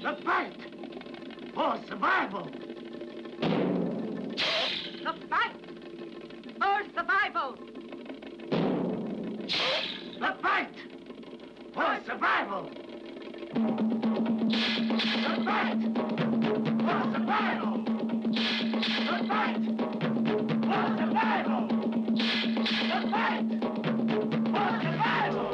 The fight for survival. The fight for survival. The fight for survival. The fight for survival. The fight for survival. The fight for survival.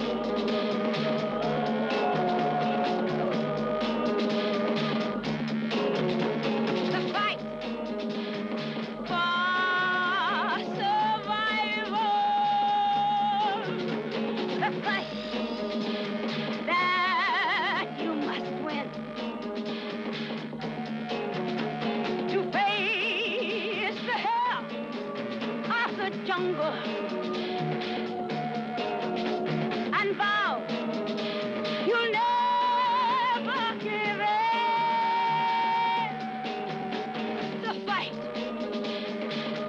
Jungle and vow you'll never give in. The fight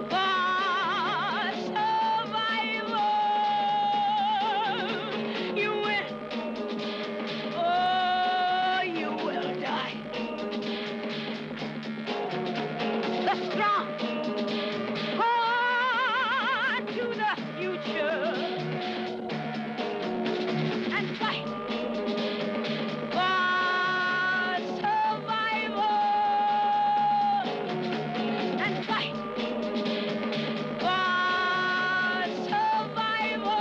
for survival. You win or you will die. The strong to the future and fight for survival and fight for survival.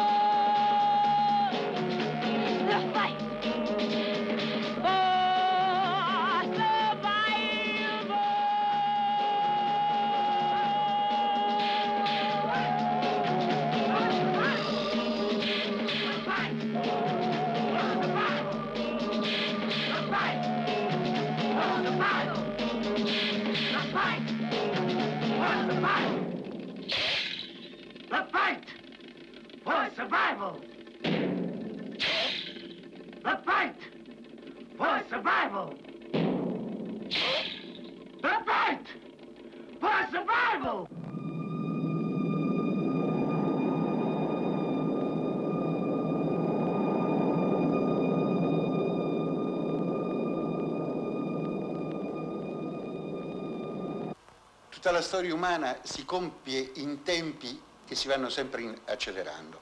The fight for survival. The fight for survival. The fight for survival. Tutta la storia umana si compie in tempi che si vanno sempre accelerando.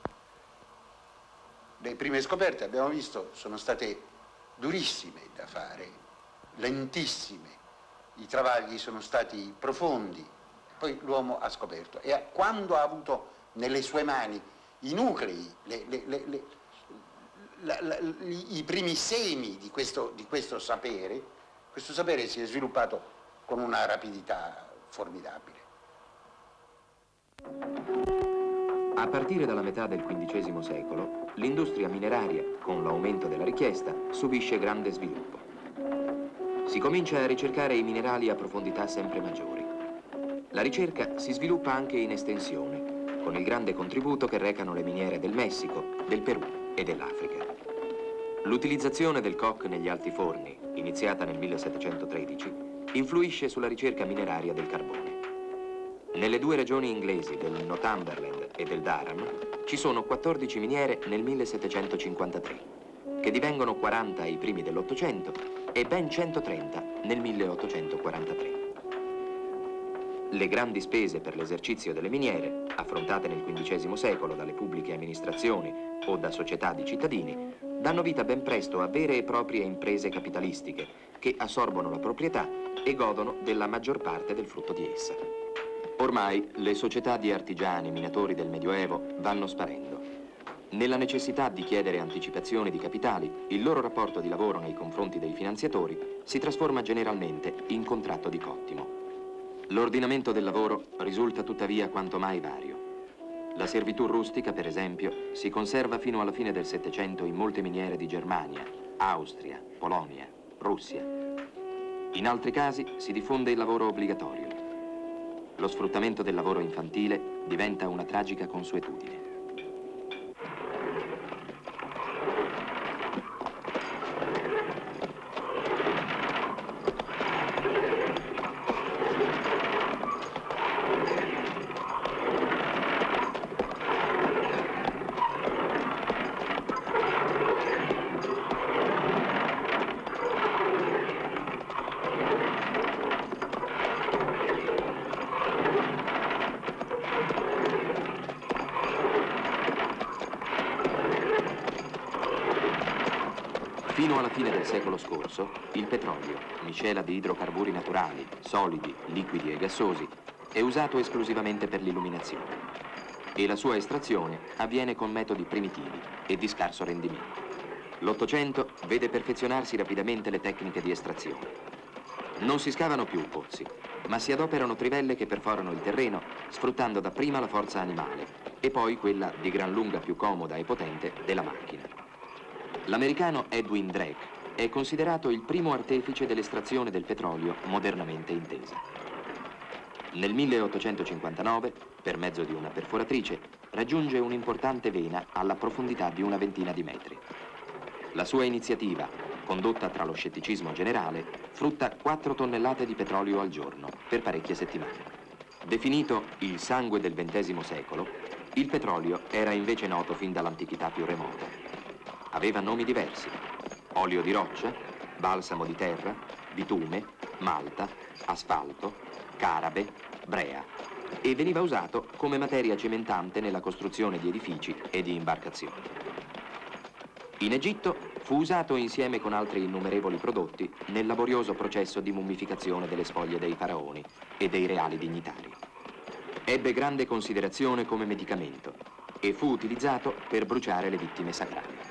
Le prime scoperte, abbiamo visto, sono state durissime da fare, lentissime, i travagli sono stati profondi, poi l'uomo ha scoperto e quando ha avuto nelle sue mani i nuclei, i primi semi di questo sapere si è sviluppato con una rapidità formidabile. A partire dalla metà del XV secolo, l'industria mineraria, con l'aumento della richiesta, subisce grande sviluppo. Si comincia a ricercare i minerali a profondità sempre maggiori. La ricerca si sviluppa anche in estensione, con il grande contributo che recano le miniere del Messico, del Perù e dell'Africa. L'utilizzazione del coke negli altiforni, iniziata nel 1713, influisce sulla ricerca mineraria del carbone. Nelle due regioni inglesi del Northumberland e del Durham ci sono 14 miniere nel 1753, che divengono 40 ai primi dell'Ottocento e ben 130 nel 1843. Le grandi spese per l'esercizio delle miniere, affrontate nel XV secolo dalle pubbliche amministrazioni o da società di cittadini, danno vita ben presto a vere e proprie imprese capitalistiche che assorbono la proprietà e godono della maggior parte del frutto di essa. Ormai le società di artigiani minatori del Medioevo vanno sparendo. Nella necessità di chiedere anticipazioni di capitali, il loro rapporto di lavoro nei confronti dei finanziatori si trasforma generalmente in contratto di cottimo. L'ordinamento del lavoro risulta tuttavia quanto mai vario. La servitù rustica, per esempio, si conserva fino alla fine del Settecento in molte miniere di Germania, Austria, Polonia, Russia. In altri casi si diffonde il lavoro obbligatorio. Lo sfruttamento del lavoro infantile diventa una tragica consuetudine. Fino alla fine del secolo scorso, il petrolio, miscela di idrocarburi naturali, solidi, liquidi e gassosi, è usato esclusivamente per l'illuminazione e la sua estrazione avviene con metodi primitivi e di scarso rendimento. L'Ottocento vede perfezionarsi rapidamente le tecniche di estrazione. Non si scavano più pozzi, ma si adoperano trivelle che perforano il terreno, sfruttando dapprima la forza animale e poi quella di gran lunga più comoda e potente della macchina. L'americano Edwin Drake è considerato il primo artefice dell'estrazione del petrolio modernamente intesa. Nel 1859, per mezzo di una perforatrice, raggiunge un'importante vena alla profondità di una ventina di metri. La sua iniziativa, condotta tra lo scetticismo generale, frutta 4 tonnellate di petrolio al giorno per parecchie settimane. Definito il sangue del XX secolo, il petrolio era invece noto fin dall'antichità più remota. Aveva nomi diversi: olio di roccia, balsamo di terra, bitume, malta, asfalto, carabe, brea, e veniva usato come materia cementante nella costruzione di edifici e di imbarcazioni. In Egitto fu usato insieme con altri innumerevoli prodotti nel laborioso processo di mummificazione delle spoglie dei faraoni e dei reali dignitari. Ebbe grande considerazione come medicamento e fu utilizzato per bruciare le vittime sacrali.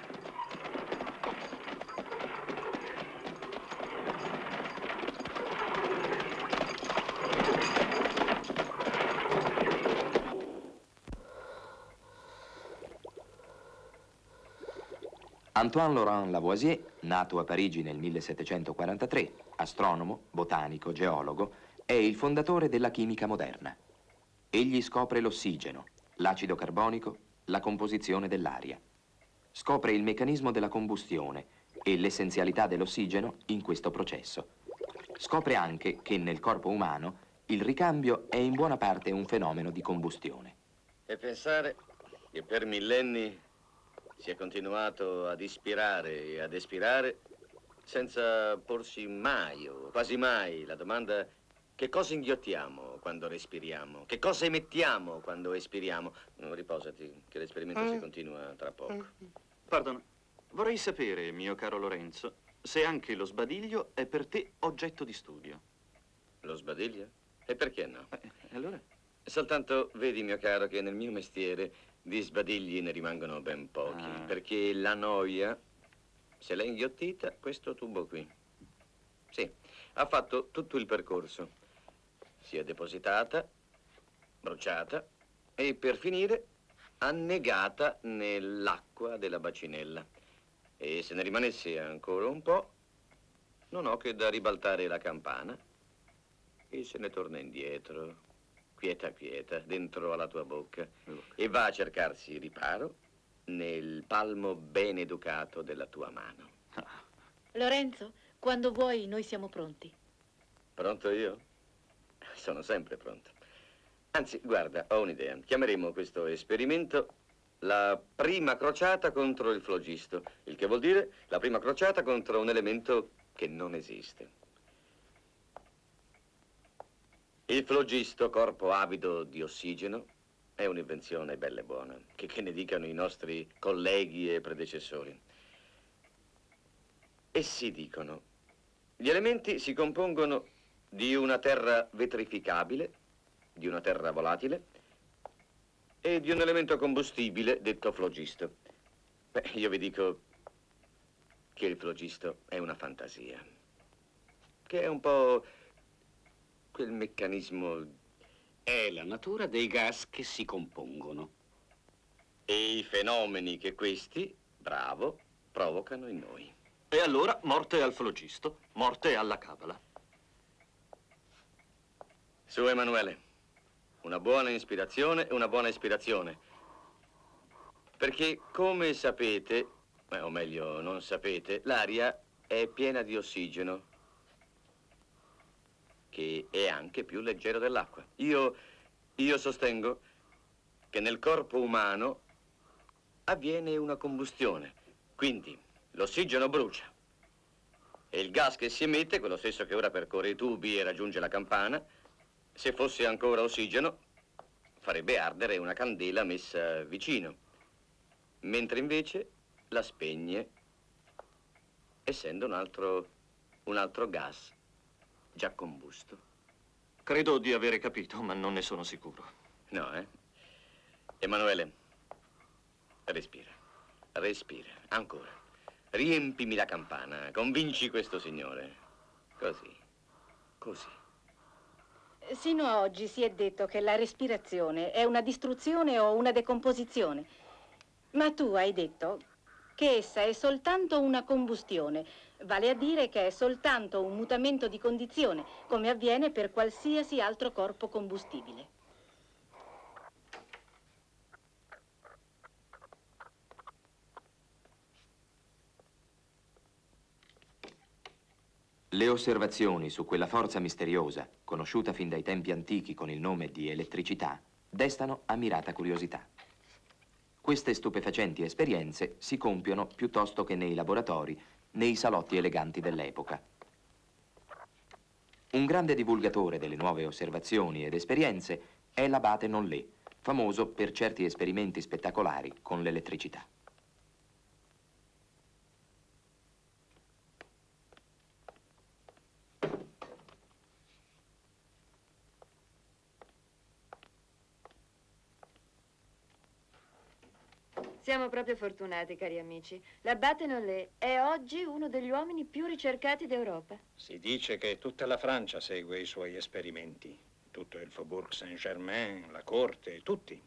Antoine Laurent Lavoisier, nato a Parigi nel 1743, astronomo, botanico, geologo, è il fondatore della chimica moderna. Egli scopre l'ossigeno, l'acido carbonico, la composizione dell'aria. Scopre il meccanismo della combustione e l'essenzialità dell'ossigeno in questo processo. Scopre anche che nel corpo umano il ricambio è in buona parte un fenomeno di combustione. E pensare che per millenni si è continuato ad ispirare e ad espirare senza porsi mai o quasi mai la domanda: che cosa inghiottiamo quando respiriamo? Che cosa emettiamo quando espiriamo? Riposati, che l'esperimento si continua tra poco. Pardon, vorrei sapere, mio caro Lorenzo, se anche lo sbadiglio è per te oggetto di studio. Lo sbadiglio? E perché no? Allora? Soltanto vedi, mio caro, che nel mio mestiere di sbadigli ne rimangono ben pochi, perché la noia se l'è inghiottita questo tubo qui. Sì, ha fatto tutto il percorso. Si è depositata, bruciata e per finire annegata nell'acqua della bacinella. E se ne rimanesse ancora un po', non ho che da ribaltare la campana e se ne torna indietro, quieta quieta, dentro alla tua bocca, e va a cercarsi riparo nel palmo ben educato della tua mano. Lorenzo, quando vuoi noi siamo pronti. Pronto io? Sono sempre pronto. Anzi, guarda, ho un'idea. Chiameremo questo esperimento la prima crociata contro il flogisto, il che vuol dire la prima crociata contro un elemento che non esiste. Il flogisto, corpo avido di ossigeno, è un'invenzione bella e buona, che ne dicano i nostri colleghi e predecessori. Essi dicono: gli elementi si compongono di una terra vetrificabile, di una terra volatile e di un elemento combustibile detto flogisto. Beh, io vi dico che il flogisto è una fantasia, che è un po' quel meccanismo. È la natura dei gas che si compongono. E i fenomeni che questi, bravo, provocano in noi. E allora morte al flogisto, morte alla cabala. Su, Emanuele, una buona ispirazione e una buona espirazione. Perché, come sapete, o meglio non sapete, l'aria è piena di ossigeno, che è anche più leggero dell'acqua. Io sostengo che nel corpo umano avviene una combustione, quindi l'ossigeno brucia e il gas che si emette, quello stesso che ora percorre i tubi e raggiunge la campana, se fosse ancora ossigeno farebbe ardere una candela messa vicino, mentre invece la spegne essendo un altro gas già combusto. Credo di avere capito, ma non ne sono sicuro. No, eh? Emanuele, respira, respira, ancora. Riempimi la campana, convinci questo signore. Così, così. Sino a oggi si è detto che la respirazione è una distruzione o una decomposizione. Ma tu hai detto che essa è soltanto una combustione, vale a dire che è soltanto un mutamento di condizione, come avviene per qualsiasi altro corpo combustibile. Le osservazioni su quella forza misteriosa, conosciuta fin dai tempi antichi con il nome di elettricità, destano ammirata curiosità. Queste stupefacenti esperienze si compiono piuttosto che nei laboratori, nei salotti eleganti dell'epoca. Un grande divulgatore delle nuove osservazioni ed esperienze è l'abate Nollet, famoso per certi esperimenti spettacolari con l'elettricità. Siamo proprio fortunati, cari amici. L'abate Nollet è oggi uno degli uomini più ricercati d'Europa. Si dice che tutta la Francia segue i suoi esperimenti. Tutto il Faubourg Saint-Germain, la corte, tutti.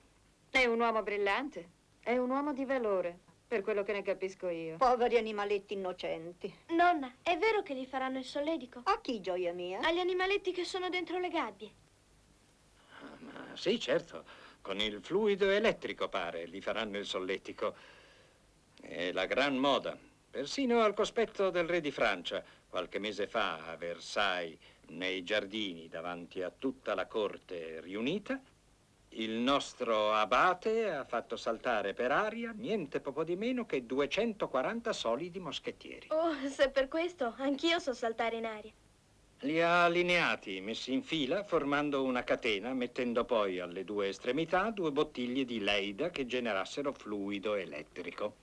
È un uomo brillante. È un uomo di valore, per quello che ne capisco io. Poveri animaletti innocenti. Nonna, è vero che gli faranno il solletico? A chi, gioia mia? Agli animaletti che sono dentro le gabbie. Ma sì, certo. Con il fluido elettrico, pare, gli faranno il solletico. È la gran moda. Persino al cospetto del re di Francia, qualche mese fa a Versailles, nei giardini, davanti a tutta la corte riunita, il nostro abate ha fatto saltare per aria niente poco di meno che 240 solidi moschettieri. Oh, se per questo, anch'io so saltare in aria. Li ha allineati, messi in fila, formando una catena, mettendo poi alle due estremità 2 bottiglie di Leida che generassero fluido elettrico.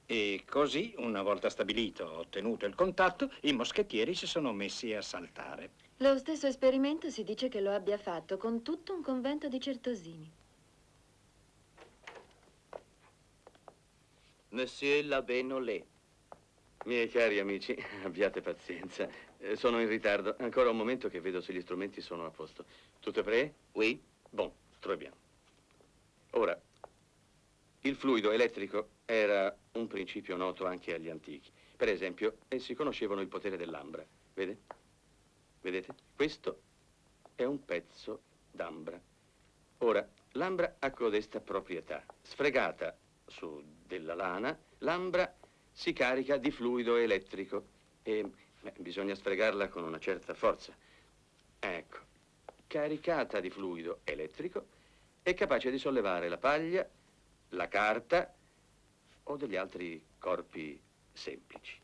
E così, una volta stabilito, ottenuto il contatto, i moschettieri si sono messi a saltare. Lo stesso esperimento si dice che lo abbia fatto con tutto un convento di certosini. Monsieur l'abbé Nollet. Miei cari amici, abbiate pazienza. Sono in ritardo. Ancora un momento che vedo se gli strumenti sono a posto. Tutto è prêt? Oui. Bon, très bien. Ora, il fluido elettrico era un principio noto anche agli antichi. Per esempio, essi conoscevano il potere dell'ambra. Vede? Vedete? Questo è un pezzo d'ambra. Ora, l'ambra ha codesta proprietà. Sfregata su della lana, l'ambra si carica di fluido elettrico e bisogna sfregarla con una certa forza. Ecco, caricata di fluido elettrico è capace di sollevare la paglia, la carta o degli altri corpi semplici.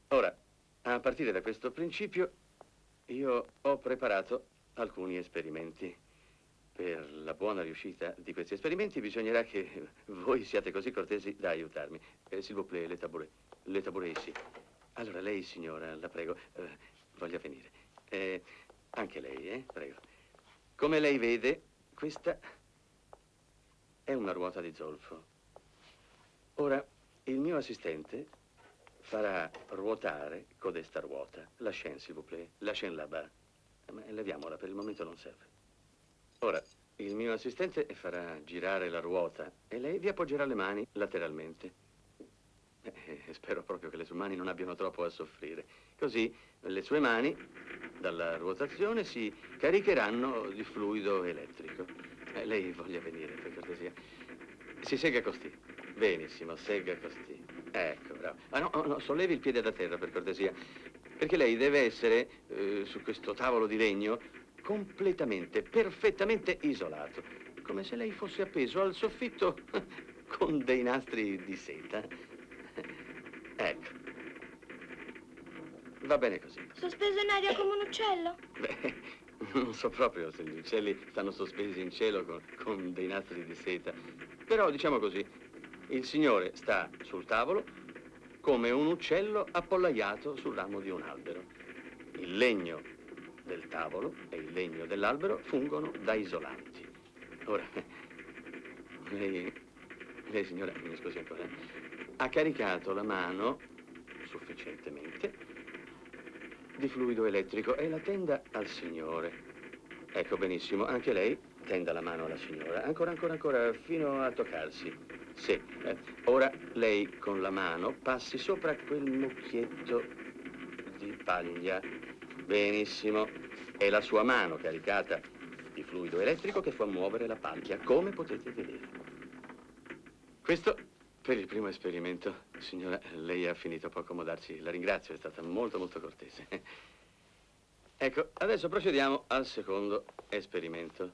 Ora, a partire da questo principio, io ho preparato alcuni esperimenti. Per la buona riuscita di questi esperimenti bisognerà che voi siate così cortesi da aiutarmi. S'il vous plaît, le tabouret ici. Allora, lei, signora, la prego, voglia venire. Anche lei, prego. Come lei vede, questa è una ruota di zolfo. Ora, il mio assistente farà ruotare codesta ruota. La chaîne, s'il vous plaît. La chaîne là-bas. Ma leviamola, per il momento non serve. Ora, il mio assistente farà girare la ruota e lei vi appoggerà le mani lateralmente. Spero proprio che le sue mani non abbiano troppo a soffrire. Così le sue mani, dalla ruotazione, si caricheranno di fluido elettrico. Lei voglia venire, per cortesia. Si segga così. Benissimo, segga così. Ecco, bravo. Ah, no, sollevi il piede da terra, per cortesia. Perché lei deve essere, su questo tavolo di legno, completamente, perfettamente isolato, come se lei fosse appeso al soffitto con dei nastri di seta. Ecco. Va bene così. Sospeso in aria come un uccello? Beh, non so proprio se gli uccelli stanno sospesi in cielo con dei nastri di seta. Però, diciamo così, il signore sta sul tavolo come un uccello appollaiato sul ramo di un albero. Il legno del tavolo e il legno dell'albero fungono da isolanti. Ora, lei signora, mi scusi ancora, ha caricato la mano sufficientemente di fluido elettrico e la tenda al signore. Ecco, benissimo, anche lei tenda la mano alla signora. Ancora, fino a toccarsi. Sì. Ora lei con la mano passi sopra quel mucchietto di paglia. Benissimo. È la sua mano caricata di fluido elettrico che fa muovere la paglia, come potete vedere. Questo per il primo esperimento. Signora, lei ha finito, può accomodarsi. La ringrazio, è stata molto cortese. Ecco, adesso procediamo al secondo esperimento.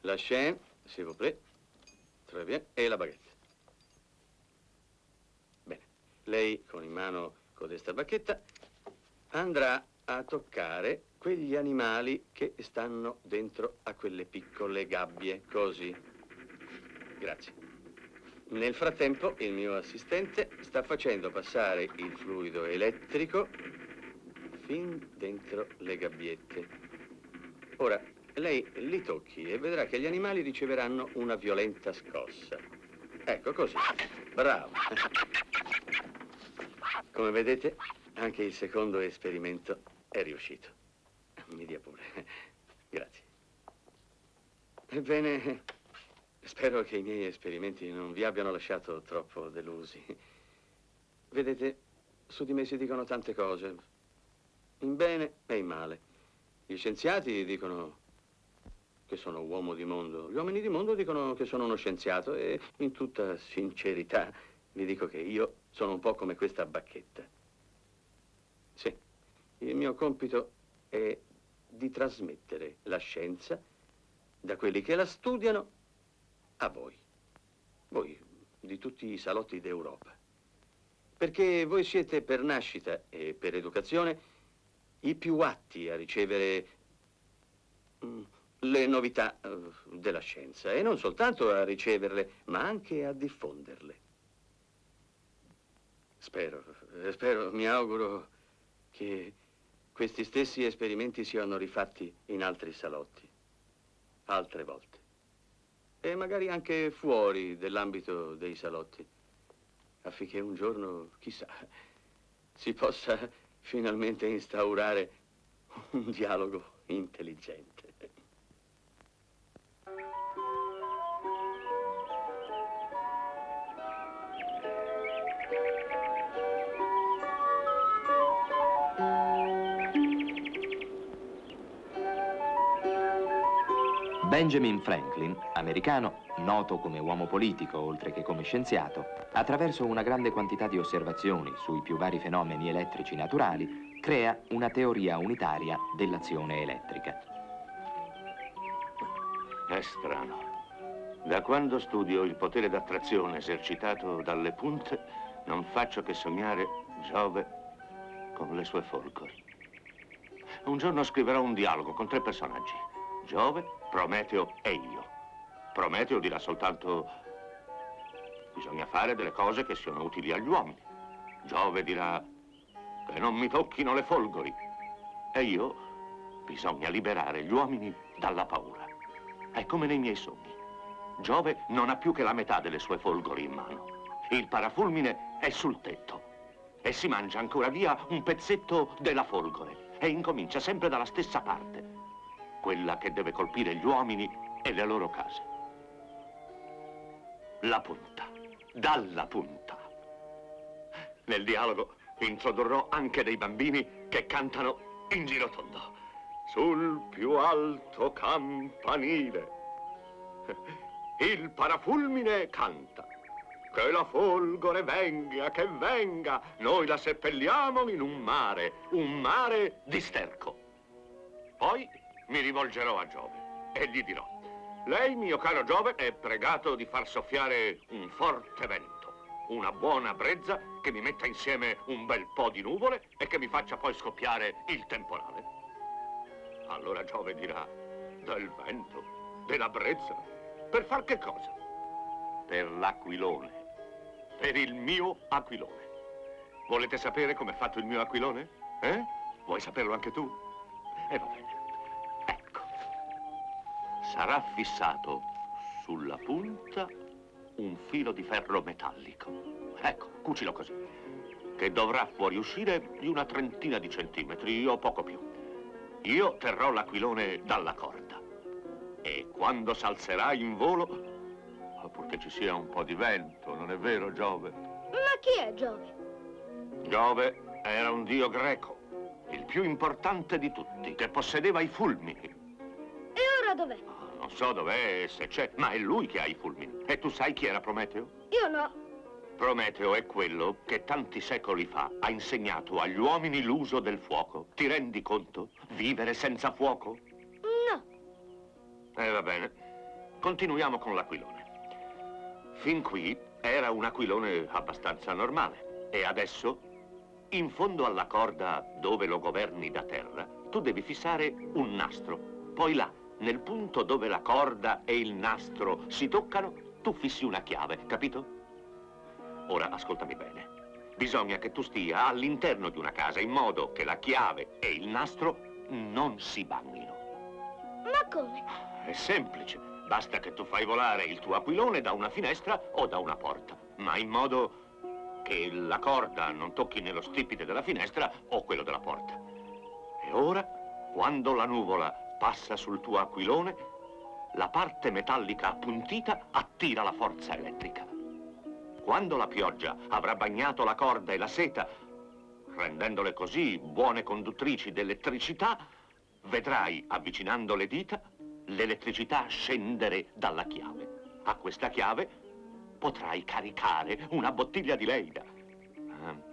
La chaîne, s'il vous plaît. Très bien. E la baguette. Bene. Lei con in mano codesta bacchetta andrà a toccare quegli animali che stanno dentro a quelle piccole gabbie, così. Grazie. Nel frattempo il mio assistente sta facendo passare il fluido elettrico fin dentro le gabbiette. Ora, lei li tocchi e vedrà che gli animali riceveranno una violenta scossa. Ecco, così. Bravo. Come vedete, anche il secondo esperimento è riuscito. Mi dia pure. Grazie. Ebbene, spero che i miei esperimenti non vi abbiano lasciato troppo delusi. Vedete, su di me si dicono tante cose, in bene e in male. Gli scienziati dicono che sono uomo di mondo, gli uomini di mondo dicono che sono uno scienziato e in tutta sincerità vi dico che io sono un po' come questa bacchetta. Sì, il mio compito è di trasmettere la scienza da quelli che la studiano a voi di tutti i salotti d'Europa. Perché voi siete per nascita e per educazione i più atti a ricevere le novità della scienza e non soltanto a riceverle, ma anche a diffonderle. Spero, mi auguro che questi stessi esperimenti siano rifatti in altri salotti, altre volte. E magari anche fuori dell'ambito dei salotti, affinché un giorno, chissà, si possa finalmente instaurare un dialogo intelligente. Benjamin Franklin, americano, noto come uomo politico oltre che come scienziato, attraverso una grande quantità di osservazioni sui più vari fenomeni elettrici naturali, crea una teoria unitaria dell'azione elettrica. È strano. Da quando studio il potere d'attrazione esercitato dalle punte, non faccio che sognare Giove con le sue folgori. Un giorno scriverò un dialogo con 3 personaggi. Giove, Prometeo e io. Prometeo dirà soltanto: bisogna fare delle cose che siano utili agli uomini. Giove dirà: che non mi tocchino le folgori. E io: bisogna liberare gli uomini dalla paura. È come nei miei sogni. Giove non ha più che la metà delle sue folgori in mano. Il parafulmine è sul tetto e si mangia ancora via un pezzetto della folgore e incomincia sempre dalla stessa parte, quella che deve colpire gli uomini e le loro case. La punta, dalla punta. Nel dialogo introdurrò anche dei bambini che cantano in giro tondo. Sul più alto campanile il parafulmine canta: che la folgore venga, che venga, noi la seppelliamo in un mare di sterco. Poi mi rivolgerò a Giove e gli dirò: lei, mio caro Giove, è pregato di far soffiare un forte vento, una buona brezza che mi metta insieme un bel po' di nuvole e che mi faccia poi scoppiare il temporale. Allora Giove dirà: del vento, della brezza, per far che cosa? Per l'aquilone, per il mio aquilone. Volete sapere com'è fatto il mio aquilone? Vuoi saperlo anche tu? Va bene. Ecco. Sarà fissato sulla punta un filo di ferro metallico. Ecco, cucilo così. Che dovrà fuoriuscire di una trentina di centimetri o poco più. Io terrò l'aquilone dalla corda. E quando s'alzerà in volo, purché ci sia un po' di vento, non è vero, Giove? Ma chi è Giove? Giove era un dio greco, il più importante di tutti, che possedeva i fulmini. E ora dov'è? Non so dov'è e se c'è, ma è lui che ha i fulmini. E tu sai chi era Prometeo? Io no. Prometeo è quello che tanti secoli fa ha insegnato agli uomini l'uso del fuoco. Ti rendi conto? Vivere senza fuoco? No. Va bene. Continuiamo con l'aquilone. Fin qui era un aquilone abbastanza normale. E adesso, in fondo alla corda dove lo governi da terra, tu devi fissare un nastro. Poi là, nel punto dove la corda e il nastro si toccano, tu fissi una chiave, capito? Ora, ascoltami bene. Bisogna che tu stia all'interno di una casa in modo che la chiave e il nastro non si bagnino. Ma come? È semplice. Basta che tu fai volare il tuo aquilone da una finestra o da una porta, ma in modo che la corda non tocchi nello stipite della finestra o quello della porta. E ora, quando la nuvola passa sul tuo aquilone, la parte metallica appuntita attira la forza elettrica. Quando la pioggia avrà bagnato la corda e la seta, rendendole così buone conduttrici d'elettricità, vedrai, avvicinando le dita, l'elettricità scendere dalla chiave. A questa chiave potrai caricare una bottiglia di Leida.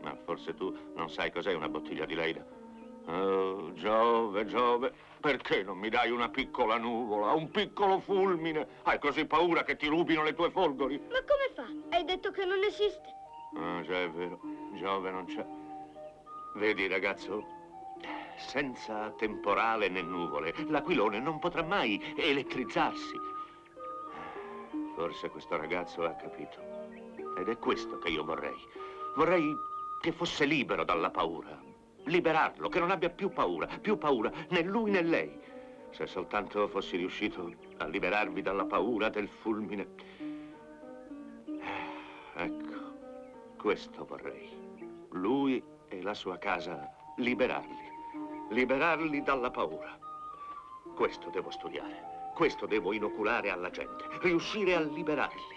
Ma forse tu non sai cos'è una bottiglia di Leida. Oh, Giove, Giove, perché non mi dai una piccola nuvola, un piccolo fulmine? Hai così paura che ti rubino le tue folgori? Ma come fa? Hai detto che non esiste. Già è vero, Giove non c'è. Vedi, ragazzo, senza temporale né nuvole, l'aquilone non potrà mai elettrizzarsi. Forse questo ragazzo ha capito. Ed è questo che io vorrei. Vorrei che fosse libero dalla paura. Liberarlo, che non abbia più paura né lui né lei. Se soltanto fossi riuscito a liberarvi dalla paura del fulmine. Ecco, questo vorrei. Lui e la sua casa, liberarli dalla paura. Questo devo studiare, questo devo inoculare alla gente, riuscire a liberarli.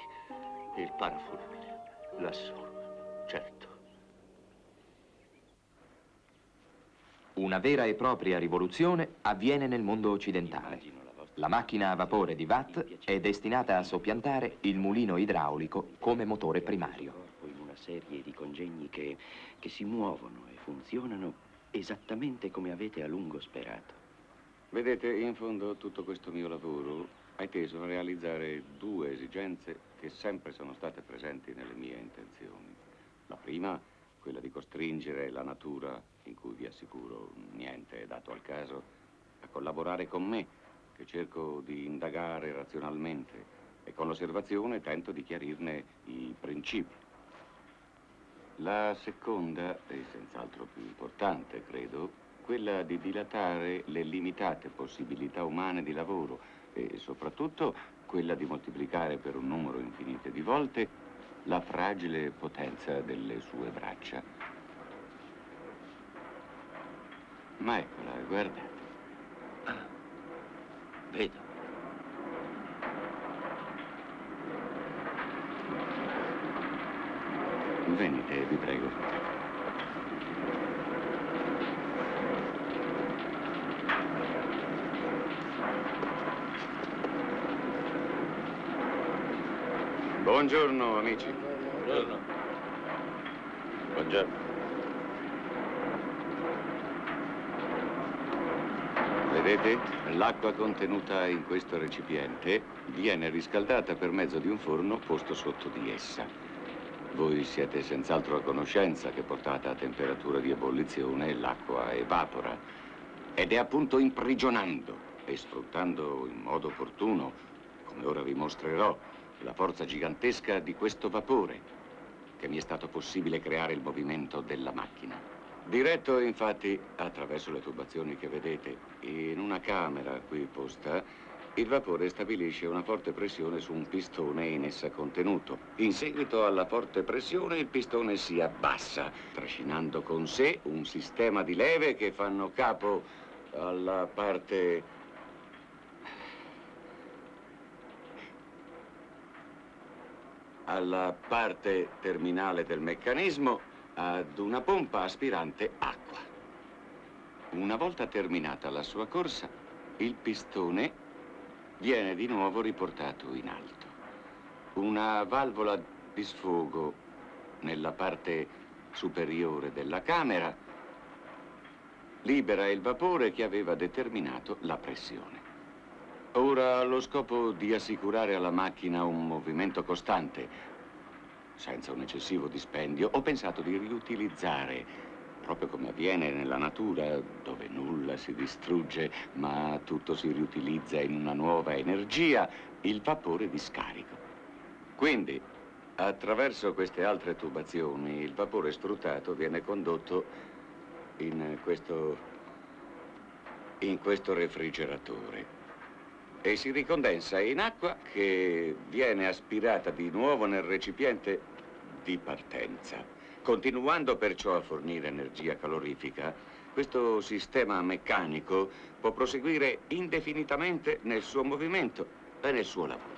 Il parafulmine, lassù, certo. Una vera e propria rivoluzione avviene nel mondo occidentale. La macchina a vapore di Watt è destinata a soppiantare il mulino idraulico come motore primario. In una serie di congegni che si muovono e funzionano esattamente come avete a lungo sperato. Vedete, in fondo tutto questo mio lavoro è teso a realizzare due esigenze che sempre sono state presenti nelle mie intenzioni. La prima, quella di costringere la natura, in cui vi assicuro niente è dato al caso, a collaborare con me, che cerco di indagare razionalmente e con l'osservazione tento di chiarirne i principi. La seconda, e senz'altro più importante, credo, quella di dilatare le limitate possibilità umane di lavoro e soprattutto quella di moltiplicare per un numero infinito di volte la fragile potenza delle sue braccia. Ma eccola, guardate. Vedo. Venite, vi prego. Buongiorno, amici. Buongiorno. Buongiorno. Vedete? L'acqua contenuta in questo recipiente viene riscaldata per mezzo di un forno posto sotto di essa. Voi siete senz'altro a conoscenza che portata a temperatura di ebollizione l'acqua evapora ed è appunto imprigionando e sfruttando in modo opportuno, come ora vi mostrerò, la forza gigantesca di questo vapore che mi è stato possibile creare il movimento della macchina. Diretto, infatti, attraverso le tubazioni che vedete, in una camera qui posta, il vapore stabilisce una forte pressione su un pistone in essa contenuto. In seguito alla forte pressione, il pistone si abbassa, trascinando con sé un sistema di leve che fanno capo alla parte terminale del meccanismo ad una pompa aspirante acqua. Una volta terminata la sua corsa, il pistone viene di nuovo riportato in alto. Una valvola di sfogo nella parte superiore della camera libera il vapore che aveva determinato la pressione. Ora, allo scopo di assicurare alla macchina un movimento costante, senza un eccessivo dispendio, ho pensato di riutilizzare, proprio come avviene nella natura, dove nulla si distrugge, ma tutto si riutilizza in una nuova energia, il vapore di scarico. Quindi, attraverso queste altre tubazioni, il vapore sfruttato viene condotto in questo refrigeratore e si ricondensa in acqua che viene aspirata di nuovo nel recipiente di partenza. Continuando perciò a fornire energia calorifica, questo sistema meccanico può proseguire indefinitamente nel suo movimento e nel suo lavoro.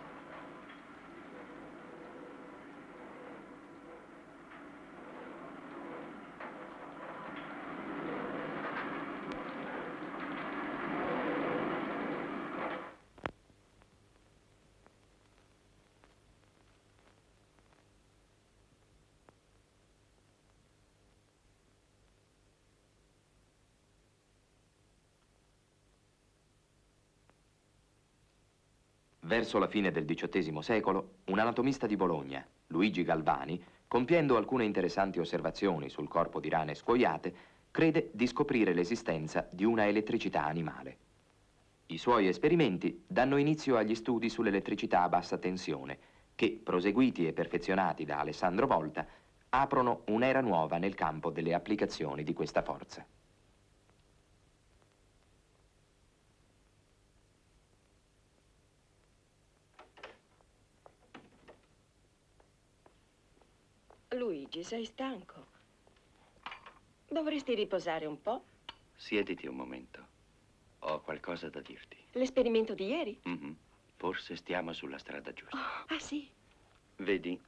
Verso la fine del XVIII secolo, un anatomista di Bologna, Luigi Galvani, compiendo alcune interessanti osservazioni sul corpo di rane scuoiate, crede di scoprire l'esistenza di una elettricità animale. I suoi esperimenti danno inizio agli studi sull'elettricità a bassa tensione, che, proseguiti e perfezionati da Alessandro Volta, aprono un'era nuova nel campo delle applicazioni di questa forza. Luigi, sei stanco. Dovresti riposare un po'. Siediti un momento. Ho qualcosa da dirti. L'esperimento di ieri? Forse stiamo sulla strada giusta. Ah, sì? Vedi,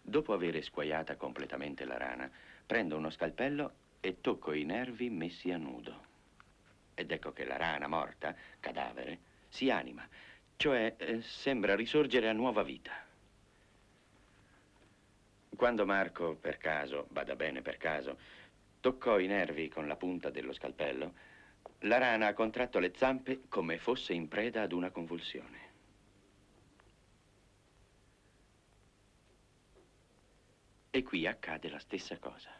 dopo aver squaiata completamente la rana, prendo uno scalpello e tocco i nervi messi a nudo. Ed ecco che la rana morta, cadavere, si anima, cioè sembra risorgere a nuova vita. Quando Marco, per caso, bada bene per caso, toccò i nervi con la punta dello scalpello, la rana ha contratto le zampe come fosse in preda ad una convulsione. E qui accade la stessa cosa.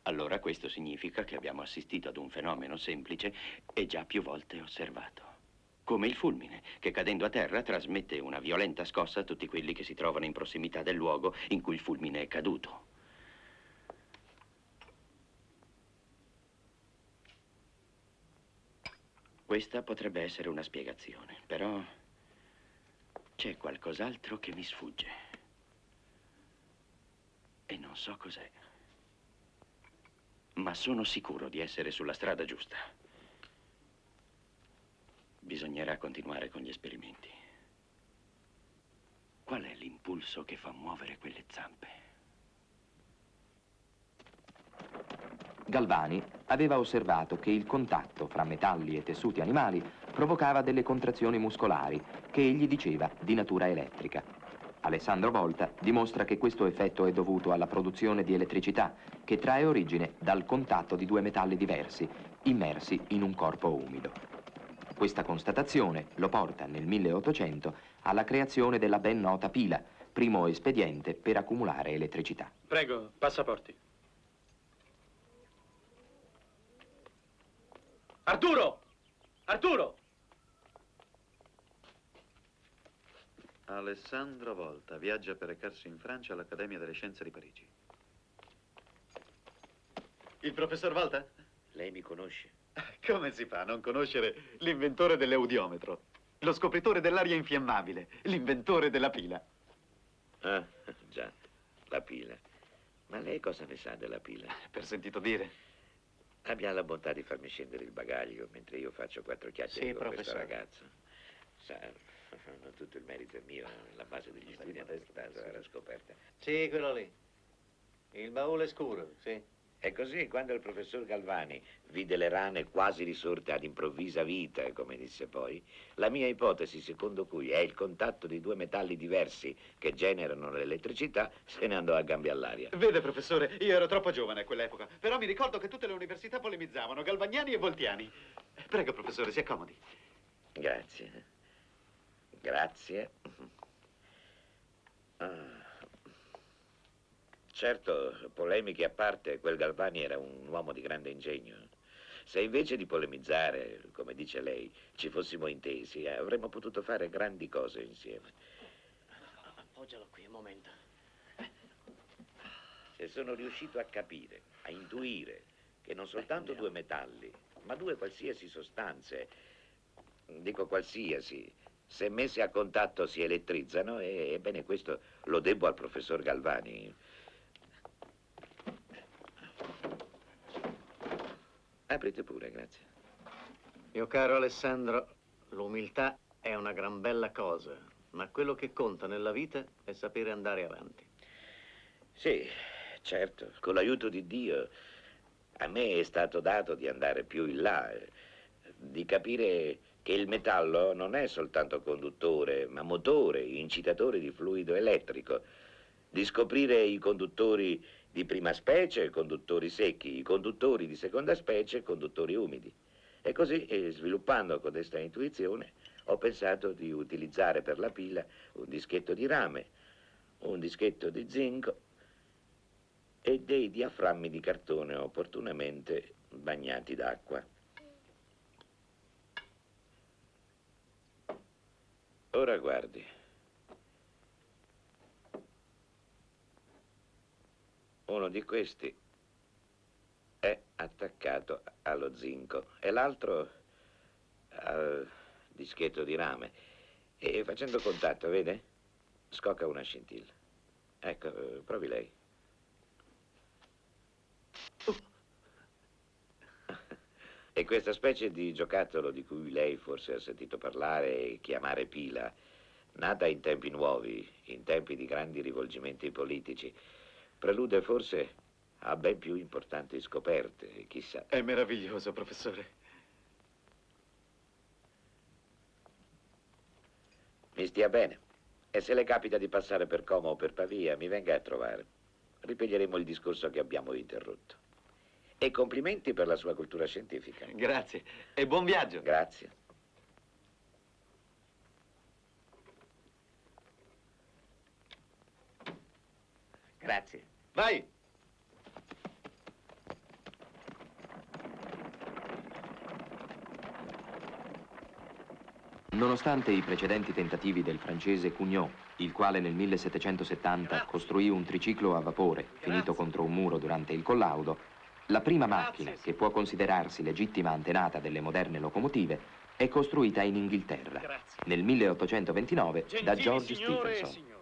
Allora questo significa che abbiamo assistito ad un fenomeno semplice e già più volte osservato. Come il fulmine, che cadendo a terra trasmette una violenta scossa a tutti quelli che si trovano in prossimità del luogo in cui il fulmine è caduto. Questa potrebbe essere una spiegazione, però c'è qualcos'altro che mi sfugge. E non so cos'è. Ma sono sicuro di essere sulla strada giusta. Bisognerà continuare con gli esperimenti. Qual è l'impulso che fa muovere quelle zampe? Galvani aveva osservato che il contatto fra metalli e tessuti animali provocava delle contrazioni muscolari che egli diceva di natura elettrica. Alessandro Volta dimostra che questo effetto è dovuto alla produzione di elettricità che trae origine dal contatto di due metalli diversi immersi in un corpo umido. Questa constatazione lo porta nel 1800 alla creazione della ben nota pila, primo espediente per accumulare elettricità. Prego, passaporti. Arturo! Arturo! Alessandro Volta viaggia per recarsi in Francia all'Accademia delle Scienze di Parigi. Il professor Volta? Lei mi conosce? Come si fa a non conoscere l'inventore dell'eudiometro, lo scopritore dell'aria infiammabile, l'inventore della pila? Ah, già, la pila. Ma lei cosa ne sa della pila? Per sentito dire. Abbia la bontà di farmi scendere il bagaglio mentre io faccio 4 chiacchiere con questo ragazzo. Sa, non tutto il merito è mio, la base degli studi adesso era scoperta. Sì, quello lì. Il baule scuro, sì. E così, quando il professor Galvani vide le rane quasi risorte ad improvvisa vita, come disse poi, la mia ipotesi secondo cui è il contatto di 2 metalli diversi che generano l'elettricità, se ne andò a gambe all'aria. Vede, professore, io ero troppo giovane a quell'epoca, però mi ricordo che tutte le università polemizzavano, galvaniani e voltiani. Prego, professore, si accomodi. Grazie. Grazie. Ah. Certo, polemiche a parte, quel Galvani era un uomo di grande ingegno. Se invece di polemizzare, come dice lei, ci fossimo intesi, avremmo potuto fare grandi cose insieme. Appoggialo qui un momento. Se sono riuscito a capire, a intuire che non soltanto 2 metalli, ma 2 qualsiasi sostanze, dico qualsiasi, se messe a contatto si elettrizzano, ebbene questo lo debbo al professor Galvani. Aprite pure, grazie. Mio caro Alessandro, l'umiltà è una gran bella cosa, ma quello che conta nella vita è sapere andare avanti. Sì, certo, con l'aiuto di Dio a me è stato dato di andare più in là, di capire che il metallo non è soltanto conduttore, ma motore, incitatore di fluido elettrico, di scoprire i conduttori di prima specie, conduttori secchi, i conduttori di seconda specie, conduttori umidi. E così, sviluppando codesta intuizione, ho pensato di utilizzare per la pila un dischetto di rame, un dischetto di zinco e dei diaframmi di cartone opportunamente bagnati d'acqua. Ora guardi. Uno di questi è attaccato allo zinco e l'altro al dischetto di rame. E facendo contatto, vede? Scocca una scintilla. Ecco, provi lei. E questa specie di giocattolo di cui lei forse ha sentito parlare e chiamare pila, nata in tempi nuovi, in tempi di grandi rivolgimenti politici, prelude forse a ben più importanti scoperte, chissà. È meraviglioso, professore. Mi stia bene. E se le capita di passare per Como o per Pavia, mi venga a trovare. Ripiglieremo il discorso che abbiamo interrotto. E complimenti per la sua cultura scientifica. Grazie. E buon viaggio. Grazie. Grazie. Vai! Nonostante i precedenti tentativi del francese Cugnot, il quale nel 1770 costruì un triciclo a vapore finito contro un muro durante il collaudo, la prima macchina, che può considerarsi legittima antenata delle moderne locomotive, è costruita in Inghilterra, nel 1829 da George Stephenson.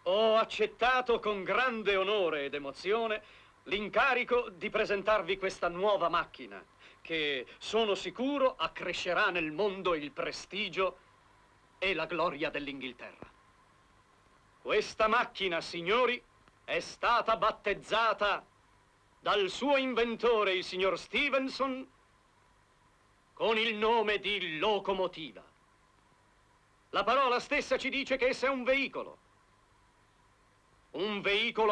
Ho accettato con grande onore ed emozione l'incarico di presentarvi questa nuova macchina, che sono sicuro accrescerà nel mondo il prestigio e la gloria dell'Inghilterra. Questa macchina, signori, è stata battezzata dal suo inventore, il signor Stephenson, con il nome di locomotiva. La parola stessa ci dice che essa è un veicolo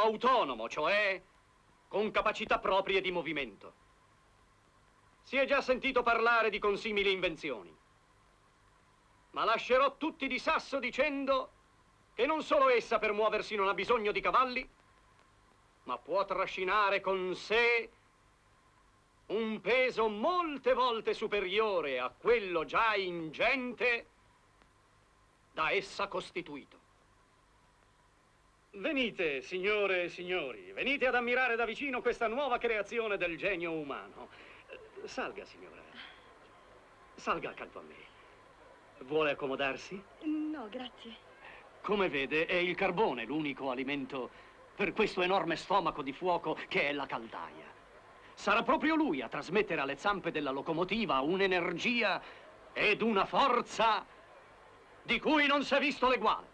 autonomo, cioè con capacità proprie di movimento. Si è già sentito parlare di consimili invenzioni, ma lascerò tutti di sasso dicendo che non solo essa per muoversi non ha bisogno di cavalli, ma può trascinare con sé un peso molte volte superiore a quello già ingente da essa costituito. Venite, signore e signori, venite ad ammirare da vicino questa nuova creazione del genio umano. Salga, signora. Salga accanto a me. Vuole accomodarsi? No, grazie. Come vede, è il carbone l'unico alimento per questo enorme stomaco di fuoco che è la caldaia. Sarà proprio lui a trasmettere alle zampe della locomotiva un'energia ed una forza di cui non si è visto l'eguale.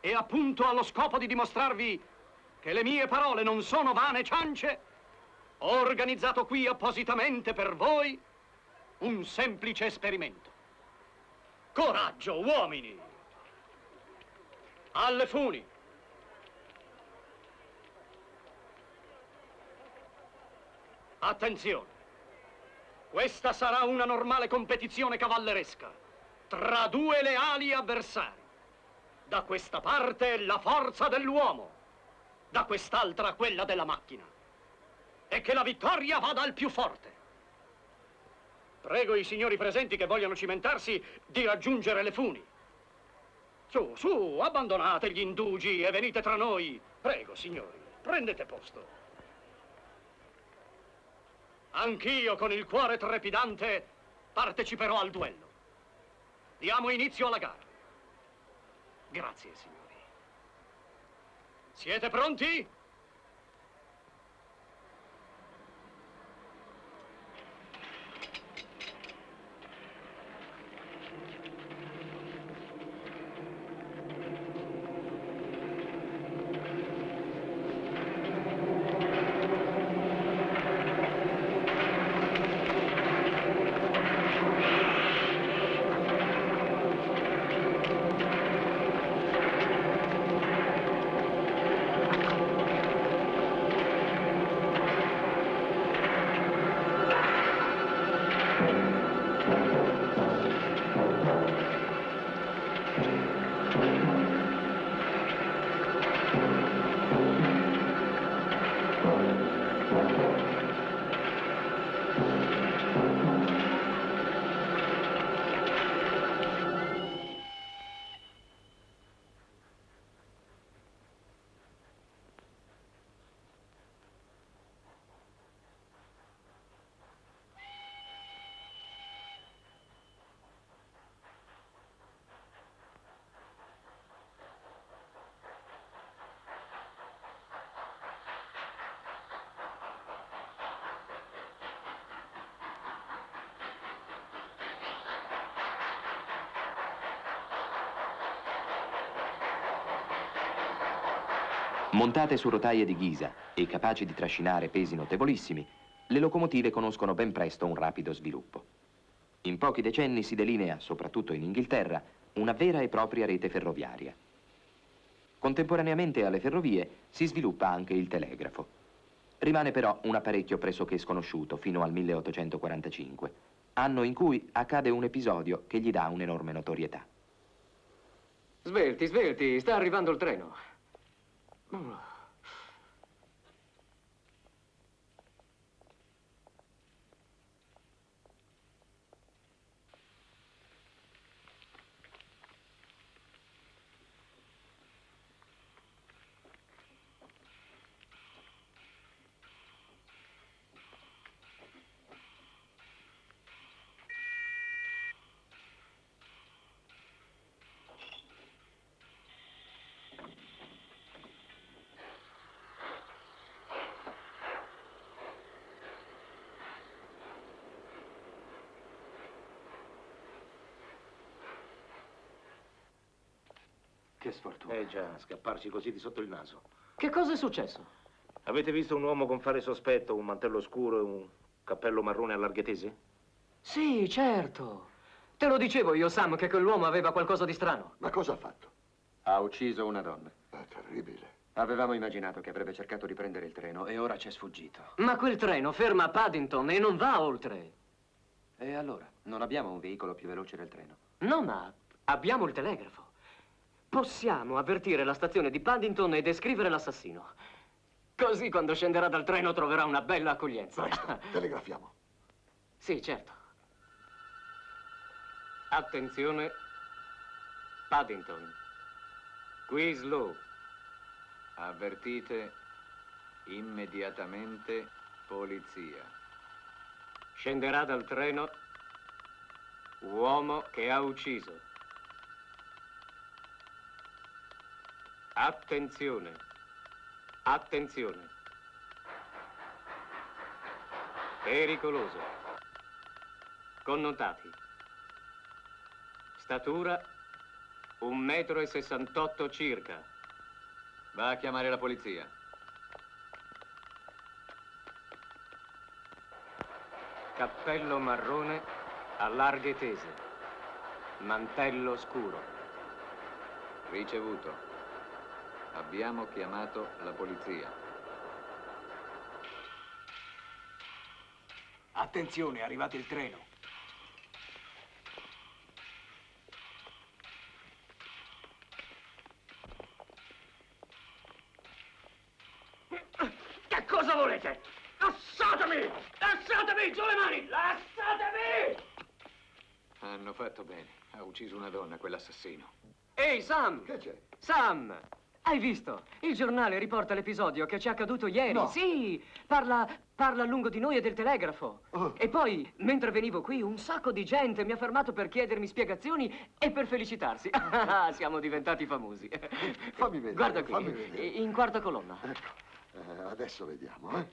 E appunto allo scopo di dimostrarvi che le mie parole non sono vane ciance, ho organizzato qui appositamente per voi un semplice esperimento. Coraggio, uomini! Alle funi! Attenzione! Questa sarà una normale competizione cavalleresca tra due leali avversari. Da questa parte la forza dell'uomo, da quest'altra quella della macchina. E che la vittoria vada al più forte. Prego i signori presenti che vogliono cimentarsi di raggiungere le funi. Su, su, abbandonate gli indugi e venite tra noi. Prego, signori, prendete posto. Anch'io, con il cuore trepidante, parteciperò al duello. Diamo inizio alla gara. Grazie, signori. Siete pronti? Montate su rotaie di ghisa e capaci di trascinare pesi notevolissimi, le locomotive conoscono ben presto un rapido sviluppo. In pochi decenni si delinea, soprattutto in Inghilterra, una vera e propria rete ferroviaria. Contemporaneamente alle ferrovie si sviluppa anche il telegrafo. Rimane però un apparecchio pressoché sconosciuto fino al 1845, anno in cui accade un episodio che gli dà un'enorme notorietà. Svelti, svelti, sta arrivando il treno. Che sfortuna. Già, scapparci così di sotto il naso. Che cosa è successo? Avete visto un uomo con fare sospetto, un mantello scuro e un cappello marrone a larghe tese? Sì, certo. Te lo dicevo io, Sam, che quell'uomo aveva qualcosa di strano. Ma cosa ha fatto? Ha ucciso una donna. È terribile. Avevamo immaginato che avrebbe cercato di prendere il treno e ora ci è sfuggito. Ma quel treno ferma a Paddington e non va oltre. E allora? Non abbiamo un veicolo più veloce del treno? No, ma abbiamo il telegrafo. Possiamo avvertire la stazione di Paddington e descrivere l'assassino. Così quando scenderà dal treno troverà una bella accoglienza. Presto, telegrafiamo. Sì, certo. Attenzione. Paddington. Qui Slow. Avvertite immediatamente polizia. Scenderà dal treno uomo che ha ucciso. Attenzione. Attenzione. Pericoloso. Connotati. Statura 1,68 m circa. Va a chiamare la polizia. Cappello marrone a larghe tese. Mantello scuro. Ricevuto. Abbiamo chiamato la polizia. Attenzione, è arrivato il treno. Che cosa volete? Lasciatemi! Lasciatemi! Giù le mani! Lasciatemi! Hanno fatto bene. Ha ucciso una donna, quell'assassino. Ehi, Sam! Che c'è? Sam! Hai visto? Il giornale riporta l'episodio che ci è accaduto ieri. No. Sì, parla a lungo di noi e del telegrafo. E poi, mentre venivo qui, un sacco di gente mi ha fermato per chiedermi spiegazioni e per felicitarsi. Siamo diventati famosi. Fammi vedere. Guarda qui, fammi vedere. in quarta colonna. Ecco, adesso vediamo,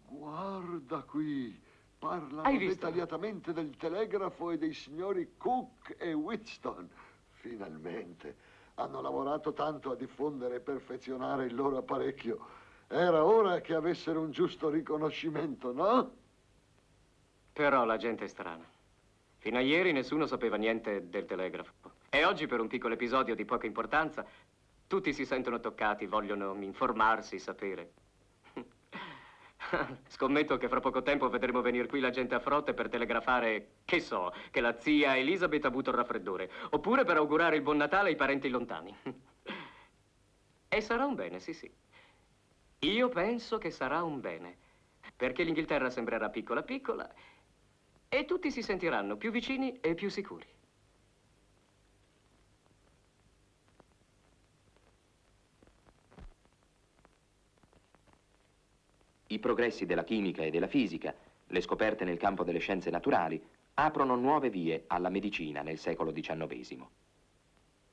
Guarda qui. Parlano Hai visto? dettagliatamente del telegrafo e dei signori Cook e Wheatstone. Finalmente. Hanno lavorato tanto a diffondere e perfezionare il loro apparecchio. Era ora che avessero un giusto riconoscimento, no? Però la gente è strana. Fino a ieri nessuno sapeva niente del telegrafo. E oggi, per un piccolo episodio di poca importanza, tutti si sentono toccati, vogliono informarsi, sapere. Scommetto che fra poco tempo vedremo venire qui la gente a frotte per telegrafare, che so, che la zia Elizabeth ha avuto il raffreddore, oppure per augurare il buon Natale ai parenti lontani. E sarà un bene, sì, sì. Io penso che sarà un bene, perché l'Inghilterra sembrerà piccola piccola e tutti si sentiranno più vicini e più sicuri. I progressi della chimica e della fisica, le scoperte nel campo delle scienze naturali, aprono nuove vie alla medicina nel secolo XIX.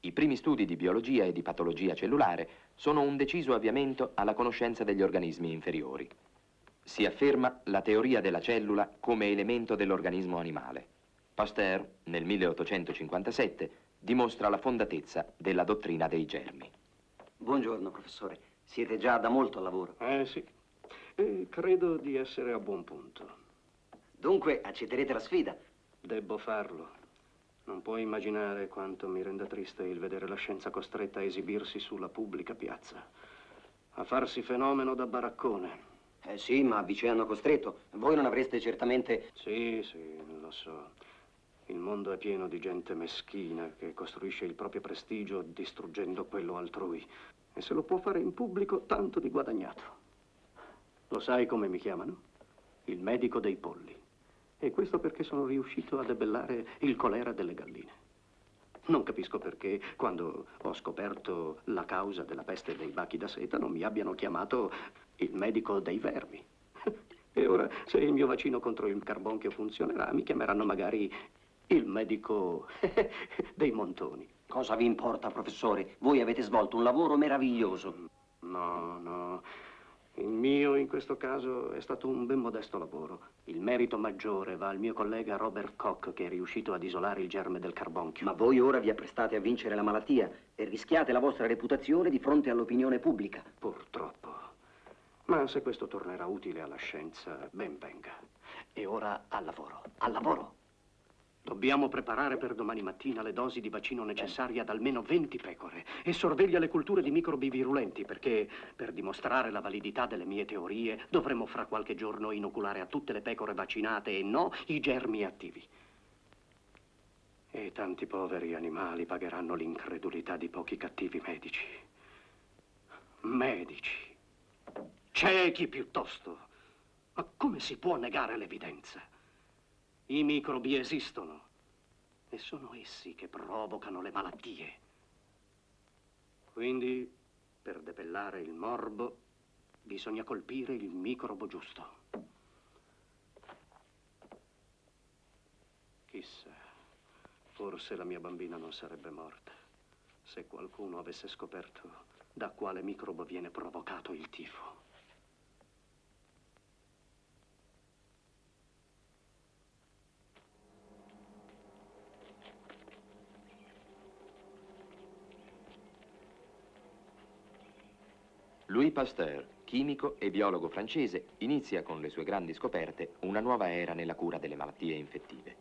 I primi studi di biologia e di patologia cellulare sono un deciso avviamento alla conoscenza degli organismi inferiori. Si afferma la teoria della cellula come elemento dell'organismo animale. Pasteur, nel 1857, dimostra la fondatezza della dottrina dei germi. Buongiorno, professore. Siete già da molto al lavoro? Sì. Credo di essere a buon punto. Dunque, accetterete la sfida? Debbo farlo. Non puoi immaginare quanto mi renda triste il vedere la scienza costretta a esibirsi sulla pubblica piazza, a farsi fenomeno da baraccone. Sì, ma vi ci hanno costretto. Voi non avreste certamente... Sì, lo so. Il mondo è pieno di gente meschina che costruisce il proprio prestigio distruggendo quello altrui. E se lo può fare in pubblico, tanto di guadagnato. Lo sai come mi chiamano? Il medico dei polli. E questo perché sono riuscito a debellare il colera delle galline. Non capisco perché, quando ho scoperto la causa della peste dei bachi da seta, non mi abbiano chiamato il medico dei vermi. E ora, se il mio vaccino contro il carbonchio funzionerà, mi chiameranno magari il medico dei montoni. Cosa vi importa, professore? Voi avete svolto un lavoro meraviglioso. No. Il mio, in questo caso, è stato un ben modesto lavoro. Il merito maggiore va al mio collega Robert Koch, che è riuscito ad isolare il germe del carbonchio. Ma voi ora vi apprestate a vincere la malattia e rischiate la vostra reputazione di fronte all'opinione pubblica. Purtroppo. Ma se questo tornerà utile alla scienza, ben venga. E ora al lavoro. Al lavoro! Dobbiamo preparare per domani mattina le dosi di vaccino necessarie ad almeno 20 pecore e sorveglia le culture di microbi virulenti, perché per dimostrare la validità delle mie teorie dovremo fra qualche giorno inoculare a tutte le pecore vaccinate e no i germi attivi. E tanti poveri animali pagheranno l'incredulità di pochi cattivi medici. Medici. Ciechi piuttosto. Ma come si può negare l'evidenza? I microbi esistono e sono essi che provocano le malattie. Quindi, per debellare il morbo, bisogna colpire il microbo giusto. Chissà, forse la mia bambina non sarebbe morta se qualcuno avesse scoperto da quale microbo viene provocato il tifo. Louis Pasteur, chimico e biologo francese, inizia con le sue grandi scoperte una nuova era nella cura delle malattie infettive.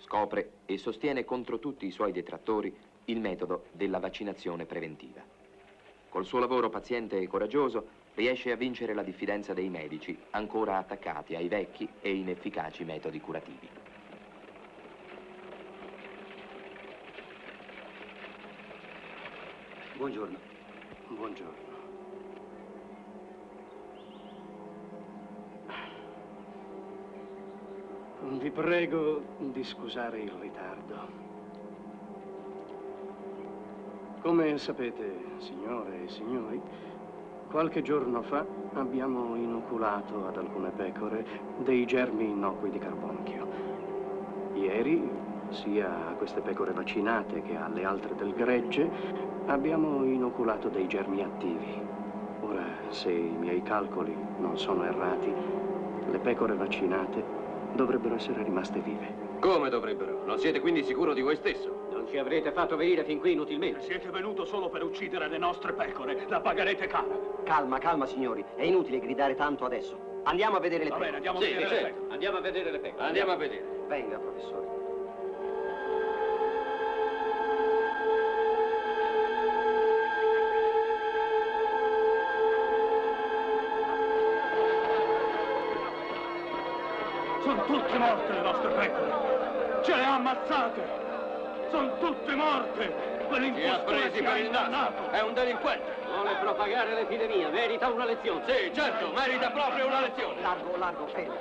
Scopre e sostiene contro tutti i suoi detrattori il metodo della vaccinazione preventiva. Col suo lavoro paziente e coraggioso riesce a vincere la diffidenza dei medici ancora attaccati ai vecchi e inefficaci metodi curativi. Buongiorno. Buongiorno. Vi prego di scusare il ritardo. Come sapete, signore e signori, qualche giorno fa abbiamo inoculato ad alcune pecore dei germi innocui di carbonchio. Ieri, sia a queste pecore vaccinate che alle altre del gregge, abbiamo inoculato dei germi attivi. Ora, se i miei calcoli non sono errati, le pecore vaccinate dovrebbero essere rimaste vive. Come dovrebbero? Non siete quindi sicuro di voi stesso? Non ci avrete fatto venire fin qui inutilmente. Siete venuto solo per uccidere le nostre pecore. La pagherete cara. Calma, calma, signori. È inutile gridare tanto adesso. Andiamo a vedere le pecore. Va bene, andiamo a vedere le pecore. Andiamo a vedere le pecore. Andiamo a vedere. Venga, professore. Sono tutte morte le nostre pecore. Ce le ha ammazzate. Sono tutte morte. Ti ha presi per il naso. È un delinquente. Vuole propagare l'epidemia. Merita una lezione. Sì, certo, merita proprio una lezione. Largo, largo, fermi.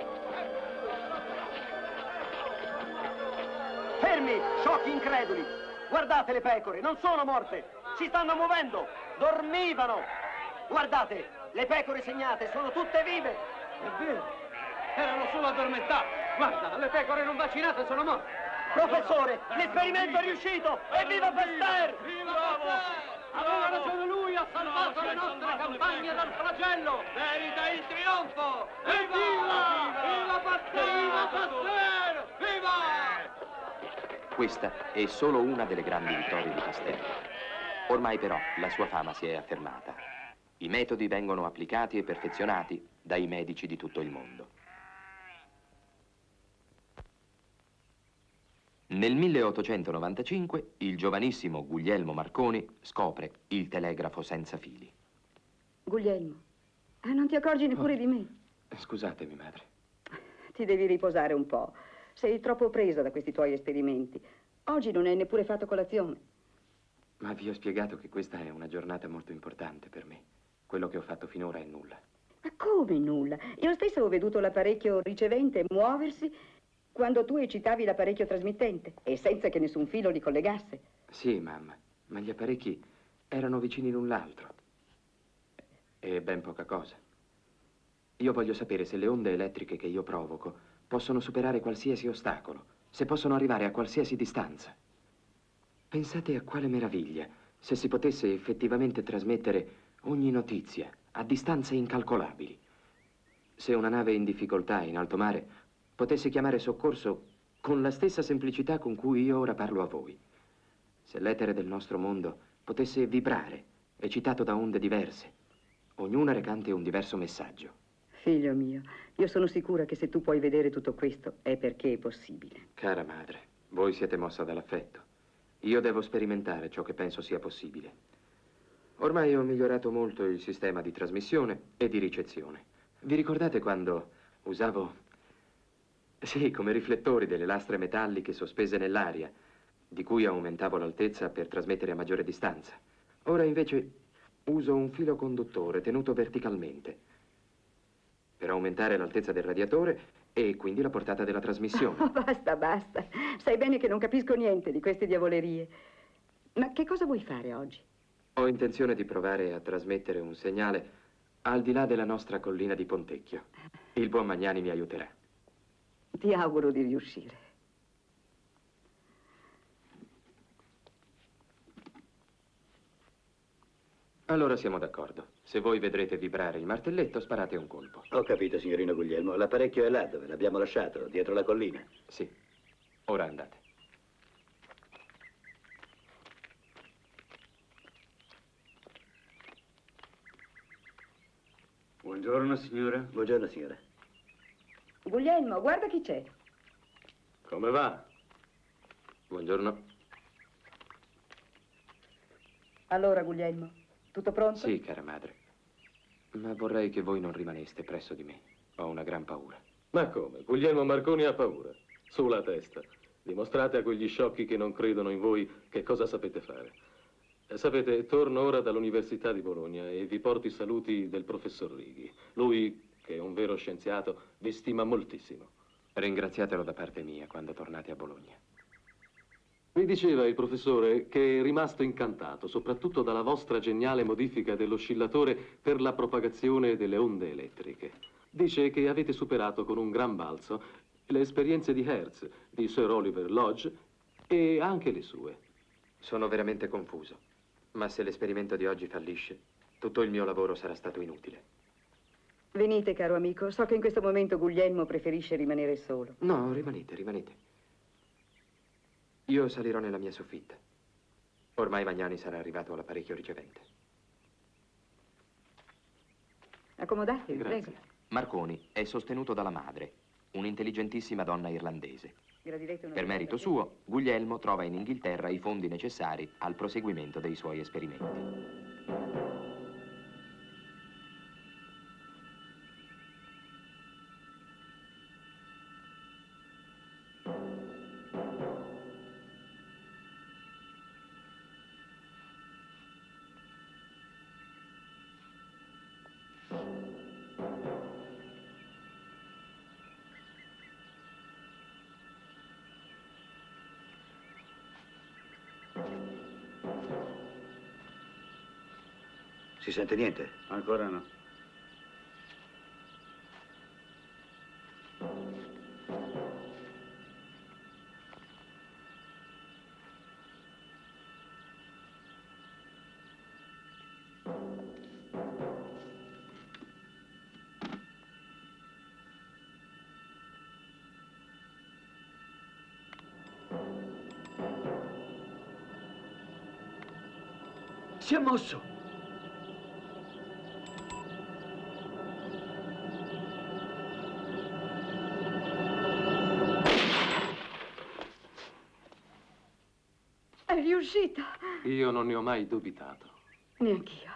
Fermi, sciocchi increduli. Guardate le pecore, non sono morte. Si stanno muovendo. Dormivano. Guardate, le pecore segnate sono tutte vive. È vero. Erano solo addormentate. Guarda, le pecore non vaccinate sono morte. Professore, l'esperimento è riuscito! Evviva Pasteur! Aveva ragione lui, ha salvato le nostre campagne dal flagello! Merita il trionfo! Evviva! Viva Pasteur! Viva Pasteur! Viva! Questa è solo una delle grandi vittorie di Pasteur. Ormai però la sua fama si è affermata. I metodi vengono applicati e perfezionati dai medici di tutto il mondo. Nel 1895 il giovanissimo Guglielmo Marconi scopre il telegrafo senza fili. Guglielmo, non ti accorgi neppure di me? Scusatemi, madre. Ti devi riposare un po'. Sei troppo presa da questi tuoi esperimenti. Oggi non hai neppure fatto colazione. Ma vi ho spiegato che questa è una giornata molto importante per me. Quello che ho fatto finora è nulla. Ma come nulla? Io stessa ho veduto l'apparecchio ricevente muoversi quando tu eccitavi l'apparecchio trasmittente e senza che nessun filo li collegasse. Sì, mamma, ma gli apparecchi erano vicini l'un l'altro. E ben poca cosa. Io voglio sapere se le onde elettriche che io provoco possono superare qualsiasi ostacolo, se possono arrivare a qualsiasi distanza. Pensate a quale meraviglia se si potesse effettivamente trasmettere ogni notizia a distanze incalcolabili. Se una nave in difficoltà in alto mare potesse chiamare soccorso con la stessa semplicità con cui io ora parlo a voi. Se l'etere del nostro mondo potesse vibrare, eccitato da onde diverse, ognuna recante un diverso messaggio. Figlio mio, io sono sicura che se tu puoi vedere tutto questo è perché è possibile. Cara madre, voi siete mossa dall'affetto. Io devo sperimentare ciò che penso sia possibile. Ormai ho migliorato molto il sistema di trasmissione e di ricezione. Vi ricordate quando usavo... Sì, come riflettori delle lastre metalliche sospese nell'aria, di cui aumentavo l'altezza per trasmettere a maggiore distanza. Ora invece uso un filo conduttore tenuto verticalmente. per aumentare l'altezza del radiatore e quindi la portata della trasmissione. Oh, basta, basta. Sai bene che non capisco niente di queste diavolerie. Ma che cosa vuoi fare oggi? Ho intenzione di provare a trasmettere un segnale al di là della nostra collina di Pontecchio. Il buon Magnani mi aiuterà. Ti auguro di riuscire. Allora siamo d'accordo. Se voi vedrete vibrare il martelletto, sparate un colpo. Ho capito, signorino Guglielmo. L'apparecchio è là dove l'abbiamo lasciato, dietro la collina. Sì. Ora andate. Buongiorno, signora. Buongiorno, signora. Guglielmo, guarda chi c'è. Come va? Buongiorno. Allora, Guglielmo, tutto pronto? Sì, cara madre. Ma vorrei che voi non rimaneste presso di me. Ho una gran paura. Ma come? Guglielmo Marconi ha paura. Sulla testa. Dimostrate a quegli sciocchi che non credono in voi che cosa sapete fare. Sapete, torno ora dall'Università di Bologna e vi porto i saluti del professor Righi. Lui, che è un vero scienziato, vi stima moltissimo. Ringraziatelo da parte mia quando tornate a Bologna. Mi diceva il professore che è rimasto incantato, soprattutto dalla vostra geniale modifica dell'oscillatore per la propagazione delle onde elettriche. Dice che avete superato con un gran balzo le esperienze di Hertz, di Sir Oliver Lodge e anche le sue. Sono veramente confuso. Ma se l'esperimento di oggi fallisce, tutto il mio lavoro sarà stato inutile. Venite, caro amico. So che in questo momento Guglielmo preferisce rimanere solo. No, rimanete, rimanete. Io salirò nella mia soffitta. Ormai Magnani sarà arrivato all'apparecchio ricevente. Accomodatevi, prego. Marconi è sostenuto dalla madre, un'intelligentissima donna irlandese. Gradirete una Per merito suo, Guglielmo trova in Inghilterra i fondi necessari al proseguimento dei suoi esperimenti. Si sente niente? Ancora no. Si è mosso! È riuscito. Io non ne ho mai dubitato. Neanch'io.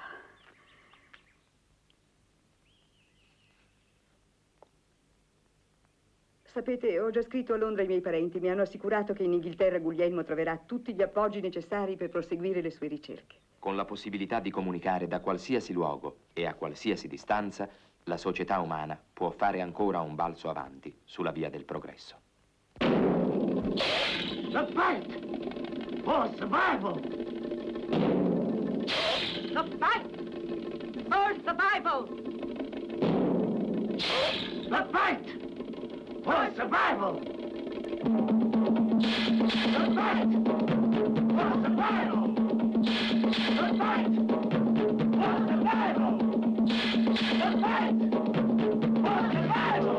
Sapete, ho già scritto a Londra ai miei parenti. Mi hanno assicurato che in Inghilterra Guglielmo troverà tutti gli appoggi necessari per proseguire le sue ricerche. Con la possibilità di comunicare da qualsiasi luogo e a qualsiasi distanza, la società umana può fare ancora un balzo avanti sulla via del progresso. The fight for survival! The fight for survival! The fight for survival! The fight for survival! The fight for survival! The fight for survival!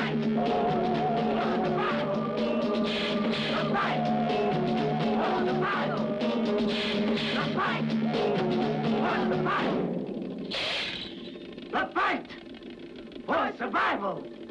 fight! For the Bible! The fight! For the Bible! The fight! For the Bible! The fight! For survival!